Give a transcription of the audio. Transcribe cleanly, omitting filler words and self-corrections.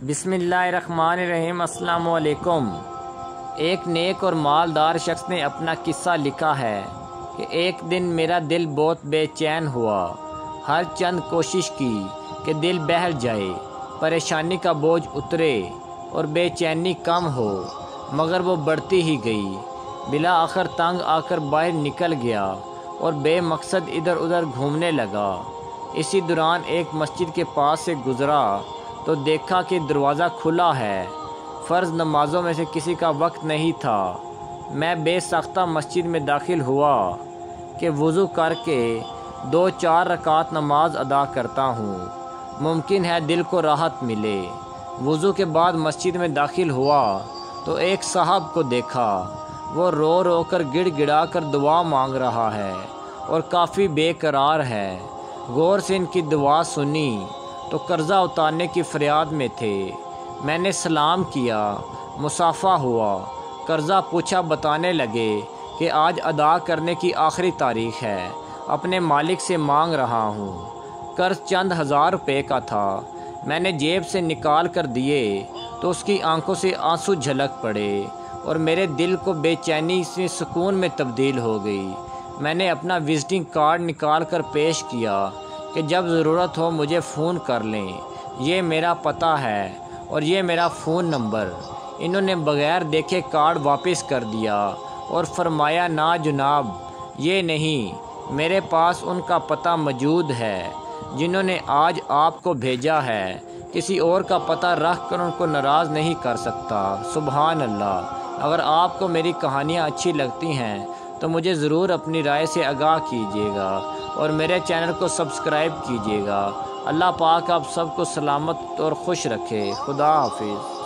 بسم اللہ الرحمن الرحیم۔ السلام علیکم۔ ایک نیک اور مالدار شخص نے اپنا قصہ لکھا ہے کہ ایک دن میرا دل بہت بے چین ہوا۔ ہر چند کوشش کی کہ دل بہل جائے، پریشانی کا بوجھ اترے اور بے چینی کم ہو، مگر وہ بڑھتی ہی گئی۔ بلا آخر تنگ آ کر باہر نکل گیا اور بے مقصد ادھر ادھر گھومنے لگا۔ اسی دوران ایک مسجد کے پاس سے گزرا تو دیکھا کہ دروازہ کھلا ہے۔ فرض نمازوں میں سے کسی کا وقت نہیں تھا۔ میں بے ساختہ مسجد میں داخل ہوا کہ وضو کر کے 2-4 رکعت نماز ادا کرتا ہوں، ممکن ہے دل کو راحت ملے۔ وضو کے بعد مسجد میں داخل ہوا تو ایک صاحب کو دیکھا، وہ رو رو کر گڑ گڑا کر دعا مانگ رہا ہے اور کافی بے قرار ہے۔ غور سے ان کی دعا سنی تو قرضہ اتارنے کی فریاد میں تھے۔ میں نے سلام کیا، مصافحہ ہوا، قرضہ پوچھا، بتانے لگے کہ آج ادا کرنے کی آخری تاریخ ہے، اپنے مالک سے مانگ رہا ہوں۔ قرض چند ہزار روپے کا تھا۔ میں نے جیب سے نکال کر دیے تو اس کی آنکھوں سے آنسو جھلک پڑے اور میرے دل کو بے چینی سے سکون میں تبدیل ہو گئی۔ میں نے اپنا وزٹنگ کارڈ نکال کر پیش کیا کہ جب ضرورت ہو مجھے فون کر لیں، یہ میرا پتہ ہے اور یہ میرا فون نمبر۔ انہوں نے بغیر دیکھے کارڈ واپس کر دیا اور فرمایا، نا جناب، یہ نہیں، میرے پاس ان کا پتہ موجود ہے جنہوں نے آج آپ کو بھیجا ہے، کسی اور کا پتہ رکھ کر ان کو ناراض نہیں کر سکتا۔ سبحان اللہ۔ اگر آپ کو میری کہانیاں اچھی لگتی ہیں تو مجھے ضرور اپنی رائے سے آگاہ کیجیے گا اور میرے چینل کو سبسکرائب کیجیے گا۔ اللہ پاک آپ سب کو سلامت اور خوش رکھے۔ خدا حافظ۔